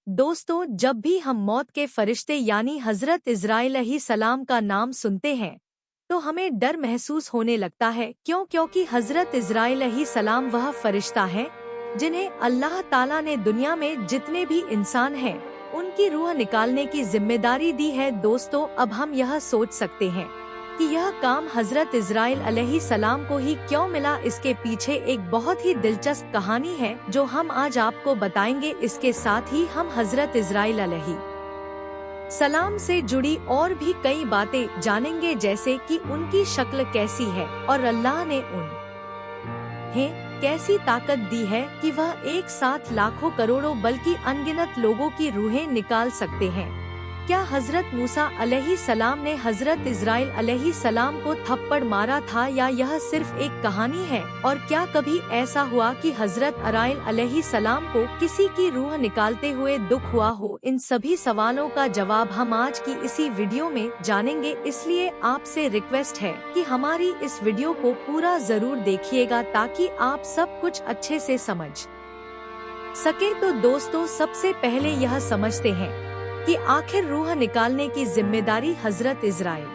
दोस्तों, जब भी हम मौत के फरिश्ते यानी हजरत इजराइल अलैहिस्सलाम का नाम सुनते हैं तो हमें डर महसूस होने लगता है। क्योंकि हजरत इजराइल अलैहिस्सलाम वह फरिश्ता है जिन्हें अल्लाह ताला ने दुनिया में जितने भी इंसान हैं उनकी रूह निकालने की जिम्मेदारी दी है। दोस्तों, अब हम यह सोच सकते हैं कि यह काम हजरत इजराइल अलैहिस्सलाम को ही क्यों मिला। इसके पीछे एक बहुत ही दिलचस्प कहानी है जो हम आज आपको बताएंगे। इसके साथ ही हम हजरत इजराइल अलैहिस्सलाम से जुड़ी और भी कई बातें जानेंगे, जैसे कि उनकी शक्ल कैसी है और अल्लाह ने उन्हें कैसी ताकत दी है कि वह एक साथ लाखों करोड़ों बल्कि अनगिनत लोगों की रूहें निकाल सकते हैं। क्या हजरत मूसा अलैहिस्सलाम ने हजरत इजराइल अलैहिस्सलाम को थप्पड़ मारा था या यह सिर्फ एक कहानी है? और क्या कभी ऐसा हुआ कि हजरत इजराइल अलैहिस्सलाम को किसी की रूह निकालते हुए दुख हुआ हो? इन सभी सवालों का जवाब हम आज की इसी वीडियो में जानेंगे। इसलिए आपसे रिक्वेस्ट है कि हमारी इस वीडियो को पूरा जरूर देखिएगा ताकि आप सब कुछ अच्छे से समझ सके। तो दोस्तों, सबसे पहले यह समझते हैं कि आखिर रूह निकालने की जिम्मेदारी हजरत इजराइल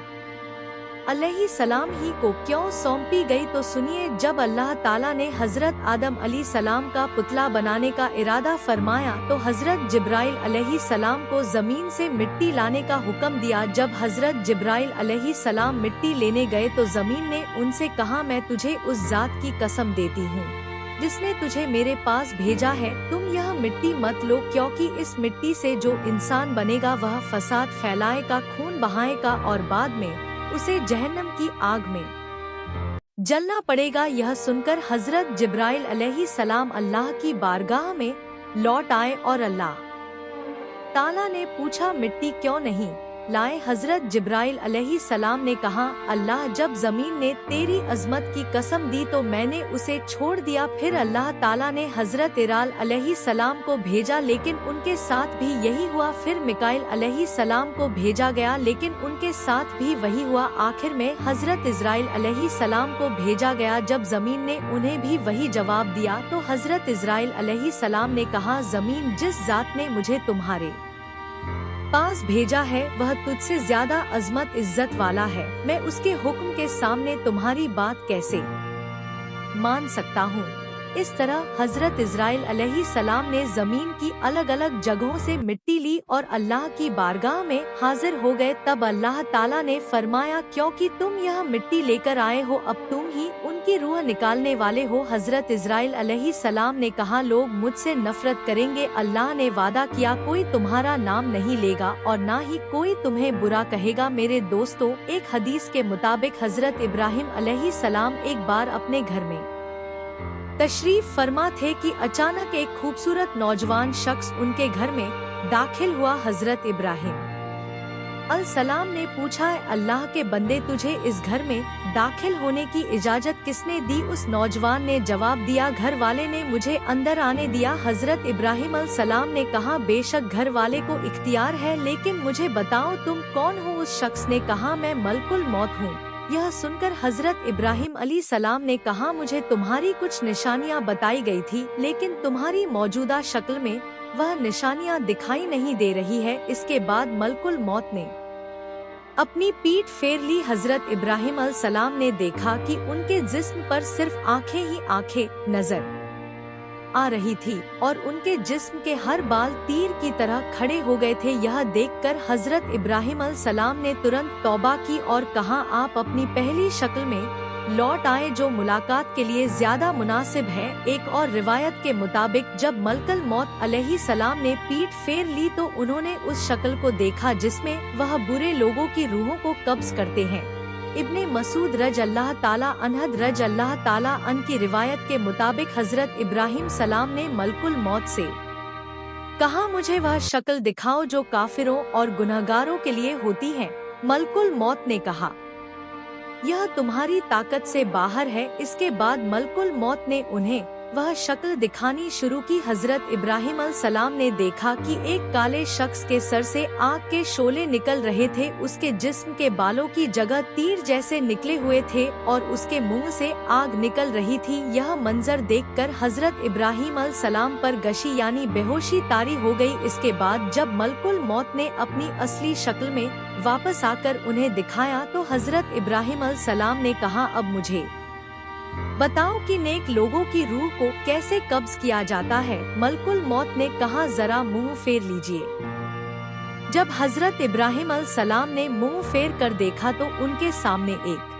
अलैहिस्सलाम ही को क्यों सौंपी गई। तो सुनिए, जब अल्लाह ताला ने हजरत आदम अलैहिस्सलाम का पुतला बनाने का इरादा फरमाया तो हजरत जिब्राइल अलैहिस्सलाम को जमीन से मिट्टी लाने का हुक्म दिया। जब हजरत जिब्राइल अलैहिस्सलाम मिट्टी लेने गए तो जमीन ने उनसे कहा, मैं तुझे उस जात की कसम देती हूँ जिसने तुझे मेरे पास भेजा है, तुम यह मिट्टी मत लो, क्योंकि इस मिट्टी से जो इंसान बनेगा वह फसाद फैलाएगा, खून बहाएगा और बाद में उसे जहन्नम की आग में जलना पड़ेगा। यह सुनकर हजरत जिब्राइल अलैहिस्सलाम अल्लाह की बारगाह में लौट आए और अल्लाह ताला ने पूछा, मिट्टी क्यों नहीं लाए? हजरत जिब्राइल अलैहिस्सलाम ने कहा, अल्लाह, जब जमीन ने तेरी अजमत की कसम दी तो मैंने उसे छोड़ दिया। फिर अल्लाह ताला ने हजरत इजराइल अलैहिस्सलाम को भेजा, लेकिन उनके साथ भी यही हुआ। फिर मिकाइल अलैहिस्सलाम को भेजा गया, लेकिन उनके साथ भी वही हुआ। आखिर में हजरत इजराइल अलैहिस्सलाम को भेजा गया। जब जमीन ने उन्हें भी वही जवाब दिया तो हजरत इजराइल अलैहिस्सलाम ने कहा, जमीन, जिस जात ने मुझे तुम्हारे पास भेजा है वह तुझसे ज्यादा अजमत इज्जत वाला है, मैं उसके हुक्म के सामने तुम्हारी बात कैसे मान सकता हूँ। इस तरह हजरत इजराइल अलैहिस्सलाम ने जमीन की अलग अलग जगहों से मिट्टी ली और अल्लाह की बारगाह में हाजिर हो गए। तब अल्लाह ताला ने फरमाया, क्योंकि तुम यह मिट्टी लेकर आए हो, अब तुम ही उनकी रूह निकालने वाले हो। हजरत इजराइल अलैहिस्सलाम ने कहा, लोग मुझसे नफरत करेंगे, अल्लाह ने वादा किया कोई तुम्हारा नाम नहीं लेगा और ना ही कोई तुम्हें बुरा कहेगा। मेरे दोस्तों, एक हदीस के मुताबिक हजरत इब्राहिम अलैहिस्सलाम एक बार अपने घर में तशरीफ फरमा थे कि अचानक एक खूबसूरत नौजवान शख्स उनके घर में दाखिल हुआ। हजरत इब्राहिम अलैहिस्सलाम ने पूछा, अल्लाह के बंदे, तुझे इस घर में दाखिल होने की इजाजत किसने दी? उस नौजवान ने जवाब दिया, घर वाले ने मुझे अंदर आने दिया। हजरत इब्राहिम अलैहिस्सलाम ने कहा, बेशक घर वाले को इख्तियार है, लेकिन मुझे बताओ तुम कौन हो? उस शख्स ने कहा, मैं मलकुल मौत हूँ। यह सुनकर हजरत इब्राहिम अलैहिस्सलाम ने कहा, मुझे तुम्हारी कुछ निशानियां बताई गई थी, लेकिन तुम्हारी मौजूदा शक्ल में वह निशानियां दिखाई नहीं दे रही है। इसके बाद मलकुल मौत ने अपनी पीठ फेर ली। हजरत इब्राहिम अलैहिस्सलाम ने देखा कि उनके जिस्म पर सिर्फ आंखें ही आंखें नजर आ रही थी और उनके जिस्म के हर बाल तीर की तरह खड़े हो गए थे। यह देखकर हजरत इब्राहिम अलैहिस्सलाम ने तुरंत तौबा की और कहा, आप अपनी पहली शक्ल में लौट आए जो मुलाकात के लिए ज्यादा मुनासिब है। एक और रिवायत के मुताबिक जब मलकुल मौत अलैहिस्सलाम ने पीठ फेर ली तो उन्होंने उस शक्ल को देखा जिसमें वह बुरे लोगों की रूहों को कब्ज करते हैं। इब्ने मसूद रज अल्लाह ताला अनहु रज अल्लाह ताला अन की रिवायत के मुताबिक हजरत इब्राहिम सलाम ने मलकुल मौत से कहा, मुझे वह शक्ल दिखाओ जो काफिरों और गुनहगारों के लिए होती है। मलकुल मौत ने कहा, यह तुम्हारी ताकत से बाहर है। इसके बाद मलकुल मौत ने उन्हें वह शक्ल दिखानी शुरू की। हजरत इब्राहिम अलैहिस्सलाम ने देखा कि एक काले शख्स के सर से आग के शोले निकल रहे थे, उसके जिस्म के बालों की जगह तीर जैसे निकले हुए थे और उसके मुंह से आग निकल रही थी। यह मंजर देखकर हजरत इब्राहिम अलैहिस्सलाम पर गशी यानी बेहोशी तारी हो गई। इसके बाद जब मलकुल मौत ने अपनी असली शक्ल में वापस आकर उन्हें दिखाया तो हजरत इब्राहिम अलैहिस्सलाम ने कहा, अब मुझे बताओ कि नेक लोगों की रूह को कैसे कब्ज किया जाता है। मलकुल मौत ने कहा, जरा मुंह फेर लीजिए। जब हजरत इब्राहिम अलैहिस्सलाम ने मुंह फेर कर देखा तो उनके सामने एक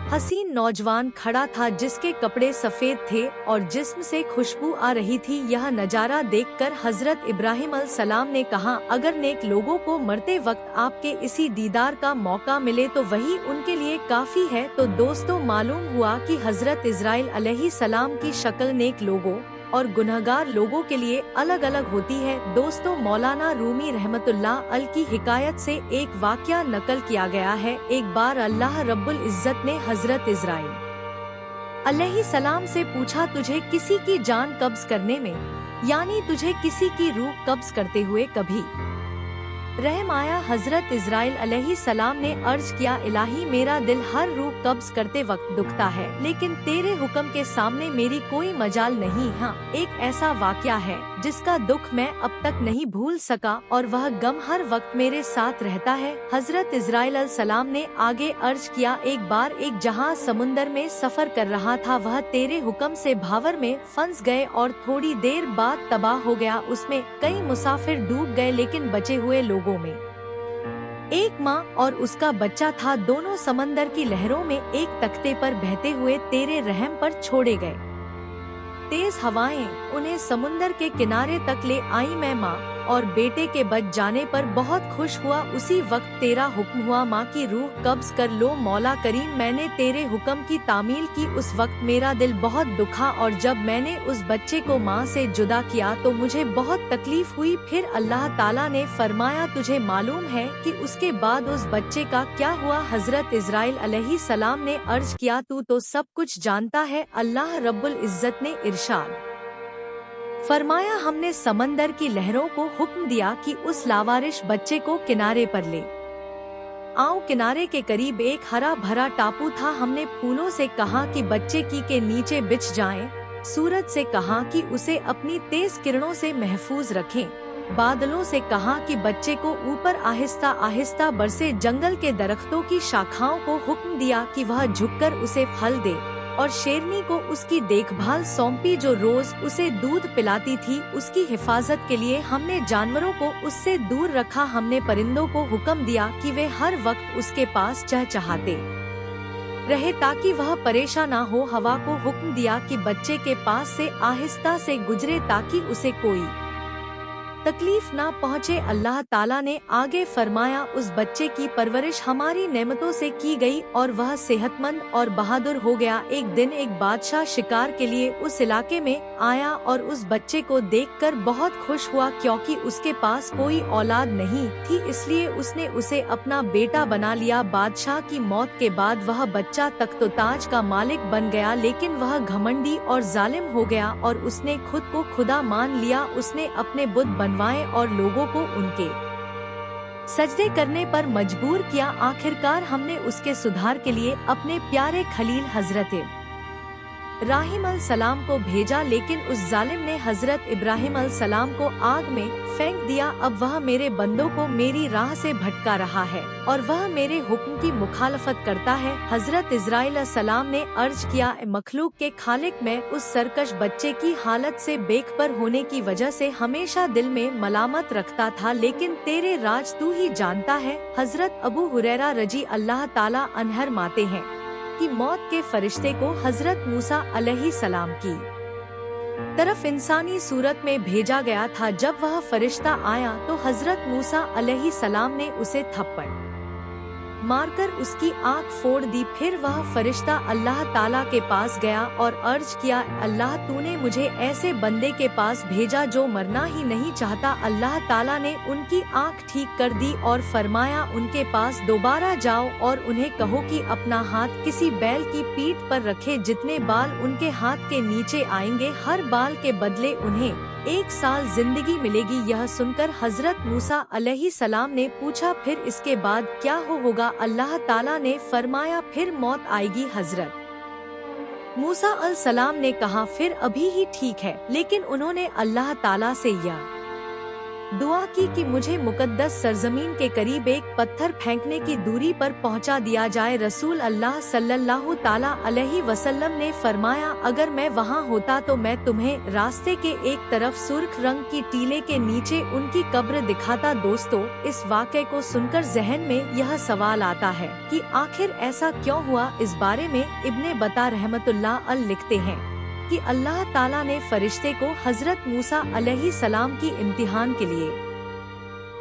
हसीन नौजवान खड़ा था जिसके कपड़े सफेद थे और जिस्म से खुशबू आ रही थी। यह नजारा देखकर हजरत इब्राहिम अलैहिस्सलाम ने कहा, अगर नेक लोगों को मरते वक्त आपके इसी दीदार का मौका मिले तो वही उनके लिए काफी है। तो दोस्तों, मालूम हुआ कि हजरत इजराइल अलैहिस्सलाम की शक्ल नेक लोगों और गुनहगार लोगों के लिए अलग अलग होती है। दोस्तों, मौलाना रूमी रहमतुल्लाह अल की हिकायत से एक वाकया नकल किया गया है। एक बार अल्लाह रब्बुल इज्जत ने हजरत इजराइल अलैहिस्सलाम से पूछा, तुझे किसी की जान कब्ज करने में यानी तुझे किसी की रूह कब्ज करते हुए कभी रहम आया? हजरत इजराइल अलैहिस्सलाम ने अर्ज किया, इलाही, मेरा दिल हर रूह कब्ज करते वक्त दुखता है, लेकिन तेरे हुक्म के सामने मेरी कोई मजाल नहीं। हाँ, एक ऐसा वाकया है जिसका दुख मैं अब तक नहीं भूल सका और वह गम हर वक्त मेरे साथ रहता है। हजरत इजराइल अलैहिस्सलाम ने आगे अर्ज किया, एक बार एक जहाज समुंदर में सफर कर रहा था, वह तेरे हुक्म से भावर में फंस गए और थोड़ी देर बाद तबाह हो गया। उसमें कई मुसाफिर डूब गए, लेकिन बचे हुए लोगों में एक माँ और उसका बच्चा था। दोनों समंदर की लहरों में एक तख्ते पर बहते हुए तेरे रहम पर छोड़े गए। तेज हवाएं उन्हें समुंदर के किनारे तक ले आई। मैं माँ और बेटे के बच जाने पर बहुत खुश हुआ। उसी वक्त तेरा हुक्म हुआ, माँ की रूह कब्ज कर लो। मौला करीम, मैंने तेरे हुक्म की तामील की। उस वक्त मेरा दिल बहुत दुखा और जब मैंने उस बच्चे को माँ से जुदा किया तो मुझे बहुत तकलीफ हुई। फिर अल्लाह ताला ने फरमाया, तुझे मालूम है कि उसके बाद उस बच्चे का क्या हुआ? हजरत इजराइल अलैहिस्सलाम ने अर्ज किया, तू तो सब कुछ जानता है। अल्लाह रब्बुल इज्जत ने इरशाद फरमाया, हमने समंदर की लहरों को हुक्म दिया कि उस लावारिश बच्चे को किनारे पर ले आओ। किनारे के करीब एक हरा भरा टापू था। हमने फूलों से कहा कि बच्चे की के नीचे बिछ जाएं, सूरज से कहा कि उसे अपनी तेज किरणों से महफूज रखें, बादलों से कहा कि बच्चे को ऊपर आहिस्ता आहिस्ता बरसे, जंगल के दरख्तों की शाखाओं को हुक्म दिया कि वह झुककर उसे फल दे और शेरनी को उसकी देखभाल सौंपी जो रोज उसे दूध पिलाती थी। उसकी हिफाजत के लिए हमने जानवरों को उससे दूर रखा। हमने परिंदों को हुक्म दिया कि वे हर वक्त उसके पास चहचहाते रहे ताकि वह परेशान ना हो। हवा को हुक्म दिया कि बच्चे के पास से आहिस्ता से गुजरे ताकि उसे कोई तकलीफ ना पहुँचे। अल्लाह ताला ने आगे फरमाया, उस बच्चे की परवरिश हमारी नेमतों से की गई और वह सेहतमंद और बहादुर हो गया। एक दिन एक बादशाह शिकार के लिए उस इलाके में आया और उस बच्चे को देखकर बहुत खुश हुआ, क्योंकि उसके पास कोई औलाद नहीं थी, इसलिए उसने उसे अपना बेटा बना लिया। बादशाह की मौत के बाद वह बच्चा तख्त-ओ-ताज का मालिक बन गया, लेकिन वह घमंडी और जालिम हो गया और उसने खुद को खुदा मान लिया। उसने अपने बुत बनवाए और लोगों को उनके सजदे करने पर मजबूर किया। आखिरकार हमने उसके सुधार के लिए अपने प्यारे खलील हजरत इब्राहिम अलैहिस्सलाम को भेजा, लेकिन उस जालिम ने हजरत इब्राहिम अलैहिस्सलाम को आग में फेंक दिया। अब वह मेरे बंदों को मेरी राह से भटका रहा है और वह मेरे हुक्म की मुखालफत करता है। हजरत इजराइल अलैहिस्सलाम ने अर्ज किया, मखलूक के खालिक, मैं उस सरकश बच्चे की हालत से बेखबर होने की वजह से हमेशा दिल में मलामत रखता था, लेकिन तेरे राज तू ही जानता है। हजरत अबू हुरैरा रजी अल्लाह ताला अन्हर माते हैं कि मौत के फरिश्ते को हजरत मूसा अलैहिस्सलाम की तरफ इंसानी सूरत में भेजा गया था। जब वह फरिश्ता आया तो हजरत मूसा अलैहिस्सलाम ने उसे थप्पड़ मारकर उसकी आँख फोड़ दी। फिर वह फरिश्ता अल्लाह ताला के पास गया और अर्ज किया, अल्लाह तूने मुझे ऐसे बंदे के पास भेजा जो मरना ही नहीं चाहता। अल्लाह ताला ने उनकी आँख ठीक कर दी और फरमाया, उनके पास दोबारा जाओ और उन्हें कहो कि अपना हाथ किसी बैल की पीठ पर रखे। जितने बाल उनके हाथ के नीचे आएंगे हर बाल के बदले उन्हें 1 साल जिंदगी मिलेगी। यह सुनकर हजरत मूसा अलैहिस्सलाम ने पूछा, फिर इसके बाद क्या होगा? अल्लाह ताला ने फरमाया, फिर मौत आएगी। हजरत मूसा अलैहिस्सलाम ने कहा, फिर अभी ही ठीक है। लेकिन उन्होंने अल्लाह ताला से यह दुआ की कि मुझे मुकद्दस सरजमीन के करीब एक पत्थर फेंकने की दूरी पर पहुंचा दिया जाए। रसूल अल्लाह सल्लल्लाहु ताला अलैहि वसल्लम ने फरमाया, अगर मैं वहां होता तो मैं तुम्हें रास्ते के एक तरफ सुर्ख रंग की टीले के नीचे उनकी कब्र दिखाता। दोस्तों, इस वाक़े को सुनकर जहन में यह सवाल आता है कि आखिर ऐसा क्यों हुआ। इस बारे में इब्ने बता रहमतुल्लाह अल लिखते हैं कि अल्लाह ताला ने फरिश्ते को हजरत मूसा अलैहिस्सलाम की इम्तिहान के लिए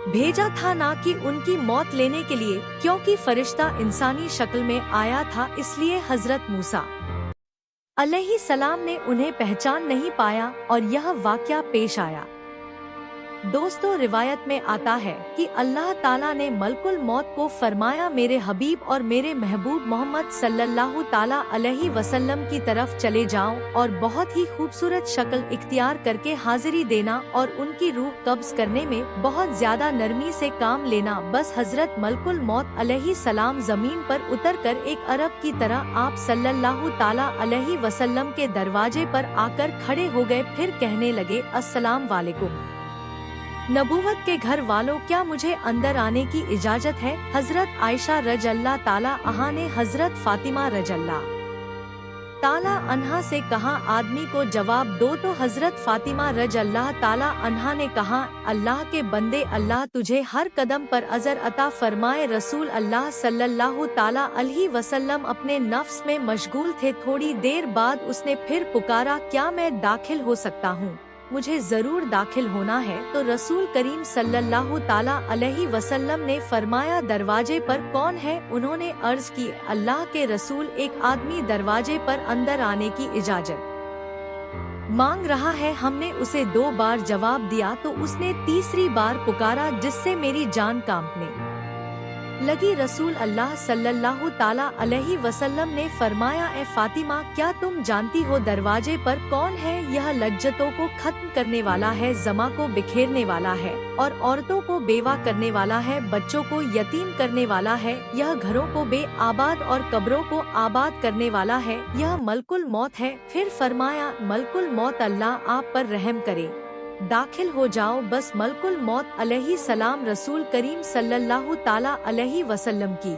भेजा था, ना कि उनकी मौत लेने के लिए, क्योंकि फरिश्ता इंसानी शक्ल में आया था। इसलिए हजरत मूसा अलैहिस्सलाम ने उन्हें पहचान नहीं पाया और यह वाक़या पेश आया। दोस्तों, रिवायत में आता है कि अल्लाह ताला ने मलकुल मौत को फरमाया, मेरे हबीब और मेरे महबूब मोहम्मद सल्लल्लाहु ताला अलैहि वसल्लम की तरफ चले जाओ और बहुत ही खूबसूरत शक्ल इख्तियार करके हाजिरी देना और उनकी रूह कब्ज करने में बहुत ज्यादा नरमी से काम लेना। बस हजरत मलकुल मौत अलैहिस्सलाम जमीन पर उतरकर एक अरब की तरह आप सल्लल्लाहु ताला अलैहि वसल्लम के दरवाजे पर आकर खड़े हो गए। फिर कहने लगे, अस्सलाम वालेकुम नबूवत के घर वालों, क्या मुझे अंदर आने की इजाजत है? हजरत आयशा रज़ियल्लाहु ताला अन्हा ने हजरत फातिमा रज़ियल्लाहु ताला अन्हा से कहा, आदमी को जवाब दो। तो हजरत फातिमा रज़ियल्लाहु ताला अन्हा ने कहा, अल्लाह के बंदे, अल्लाह तुझे हर कदम पर अजर अता फरमाए। रसूल अल्लाह सल्लल्लाहु ताला अलैहि वसल्लम अपने नफ्स में मशगूल थे। थोड़ी देर बाद उसने फिर पुकारा, क्या मैं दाखिल हो सकता हूँ? मुझे जरूर दाखिल होना है। तो रसूल करीम सल्लल्लाहु ताला अलैहि वसल्लम ने फरमाया, दरवाजे पर कौन है? उन्होंने अर्ज की, अल्लाह के रसूल, एक आदमी दरवाजे पर अंदर आने की इजाजत मांग रहा है। हमने उसे 2 बार जवाब दिया तो उसने तीसरी बार पुकारा, जिससे मेरी जान कांपने लगी। रसूल अल्लाह सल्लल्लाहु ताला अलैहि वसल्लम ने फरमाया, ए फातिमा, क्या तुम जानती हो दरवाजे पर कौन है? यह लज्जतों को खत्म करने वाला है, जमा को बिखेरने वाला है और औरतों को बेवा करने वाला है, बच्चों को यतीम करने वाला है। यह घरों को बेआबाद और कब्रों को आबाद करने वाला है। यह मलकुल मौत है। फिर फरमाया, मलकुल मौत, अल्लाह आप पर रहम करे, दाखिल हो जाओ। बस मलकुल मौत अलैहिस्सलाम रसूल करीम सल्लल्लाहु ताला अलैहि वसल्लम की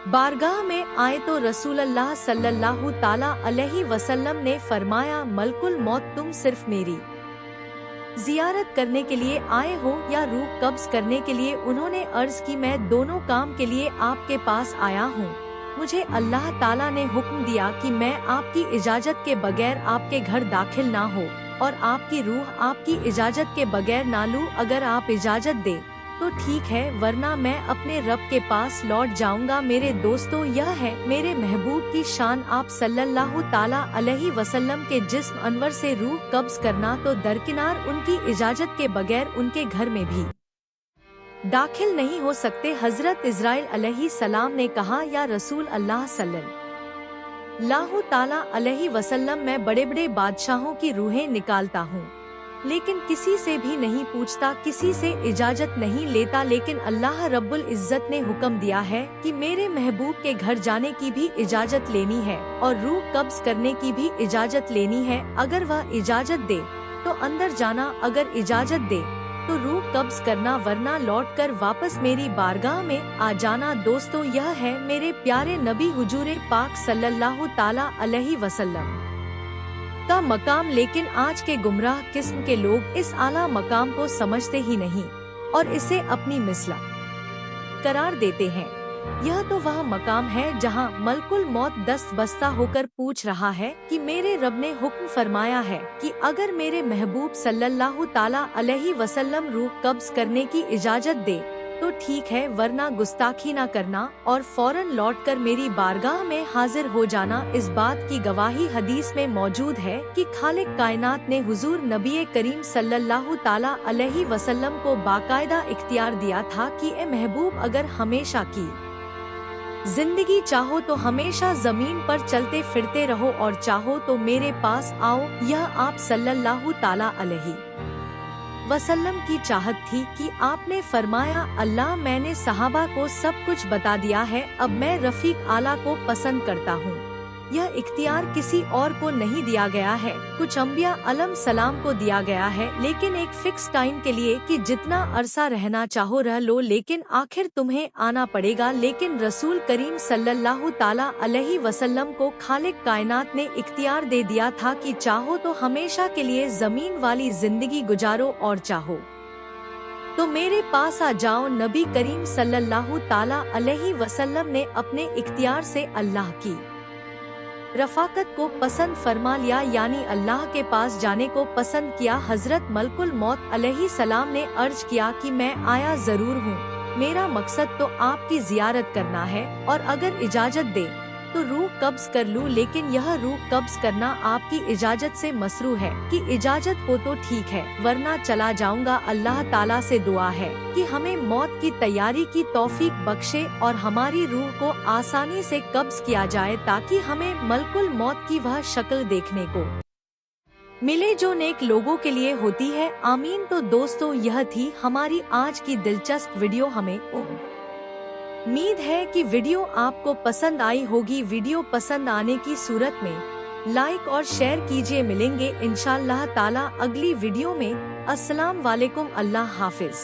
बारगाह में आए तो रसूल अल्लाह सल्लल्लाहु ताला अलैहि वसल्लम ने फरमाया, मलकुल मौत, तुम सिर्फ मेरी जियारत करने के लिए आए हो या रूह कब्ज करने के लिए? उन्होंने अर्ज की, मैं दोनों काम के लिए आपके पास आया हूँ। मुझे अल्लाह ताला ने हुक्म दिया कि मैं आपकी इजाजत के बगैर आपके घर दाखिल ना हो और आपकी रूह आपकी इजाजत के बगैर ना लूं। अगर आप इजाजत दे तो ठीक है, वरना मैं अपने रब के पास लौट जाऊंगा। मेरे दोस्तों, यह है मेरे महबूब की शान। आप सल्लल्लाहु ताला अलैहि वसल्लम के जिस्म अनवर से रूह कब्ज करना तो दरकिनार उनकी इजाजत के बगैर उनके घर में भी दाखिल नहीं हो सकते। हजरत इजराइल अलैहिस्सलाम ने कहा, या रसूल अल्लाह सल्लल्लाहु ताला अलैहि वसल्लम, मैं बड़े बड़े बादशाहों की रूहें निकालता हूँ, लेकिन किसी से भी नहीं पूछता, किसी से इजाजत नहीं लेता। लेकिन अल्लाह रब्बुल इज्जत ने हुक्म दिया है कि मेरे महबूब के घर जाने की भी इजाजत लेनी है और रूह कब्ज करने की भी इजाजत लेनी है। अगर वह इजाजत दे तो अंदर जाना, अगर इजाजत दे तो रूह कब्ज करना, वरना लौटकर वापस मेरी बारगाह में आ जाना। दोस्तों, यह है मेरे प्यारे नबी हुजूरे पाक सल्लल्लाहु ताला अलैहि वसल्लम का मकाम। लेकिन आज के गुमराह किस्म के लोग इस आला मकाम को समझते ही नहीं और इसे अपनी मिसला करार देते हैं। यह तो वह मकाम है जहां मलकुल मौत दस्त बस्ता होकर पूछ रहा है कि मेरे रब ने हुक्म फरमाया है कि अगर मेरे महबूब सल्लल्लाहु ताला अलैहि वसल्लम रूह कब्ज करने की इजाजत दे तो ठीक है, वरना गुस्ताखी ना करना और फौरन लौटकर मेरी बारगाह में हाजिर हो जाना। इस बात की गवाही हदीस में मौजूद है कि खालिक कायनात ने हुजूर नबी करीम सल्लल्लाहु ताला अलैहि वसल्लम को बाकायदा इख्तियार दिया था कि ए महबूब, अगर हमेशा की जिंदगी चाहो तो हमेशा जमीन पर चलते फिरते रहो और चाहो तो मेरे पास आओ। यह आप सल्लल्लाहु ताला अलैहि वसल्लम की चाहत थी कि आपने फरमाया, अल्लाह, मैंने सहाबा को सब कुछ बता दिया है, अब मैं रफीक आला को पसंद करता हूँ। यह इख्तियार किसी और को नहीं दिया गया है, कुछ अंबिया अलम सलाम को दिया गया है, लेकिन एक फिक्स टाइम के लिए कि जितना अरसा रहना चाहो रह लो, लेकिन आखिर तुम्हें आना पड़ेगा। लेकिन रसूल करीम सल्लल्लाहु ताला अलैहि वसल्लम को खालिक कायनात ने इख्तियार दे दिया था कि चाहो तो हमेशा के लिए जमीन वाली जिंदगी गुजारो और चाहो तो मेरे पास आ जाओ। नबी करीम सल्लल्लाहु ताला अलैहि वसल्लम ने अपने इख्तियार से अल्लाह की रफाकत को पसंद फरमा लिया, यानी अल्लाह के पास जाने को पसंद किया। हजरत मलकुल मौत अलैहि सलाम ने अर्ज किया कि मैं आया जरूर हूँ, मेरा मकसद तो आपकी जियारत करना है, और अगर इजाजत दे तो रूह कब्ज कर लूँ, लेकिन यह रूह कब्ज करना आपकी इजाजत से मसरू है कि इजाजत हो तो ठीक है, वरना चला जाऊंगा। अल्लाह ताला से दुआ है कि हमें मौत की तैयारी की तौफीक बख्शे और हमारी रूह को आसानी से कब्ज किया जाए, ताकि हमें मलकुल मौत की वह शक्ल देखने को मिले जो नेक लोगों के लिए होती है। आमीन। तो दोस्तों, यह थी हमारी आज की दिलचस्प वीडियो। हमें उम्मीद है कि वीडियो आपको पसंद आई होगी। वीडियो पसंद आने की सूरत में लाइक और शेयर कीजिए। मिलेंगे इंशाअल्लाह ताला अगली वीडियो में। अस्सलाम वालेकुम, अल्लाह हाफिज।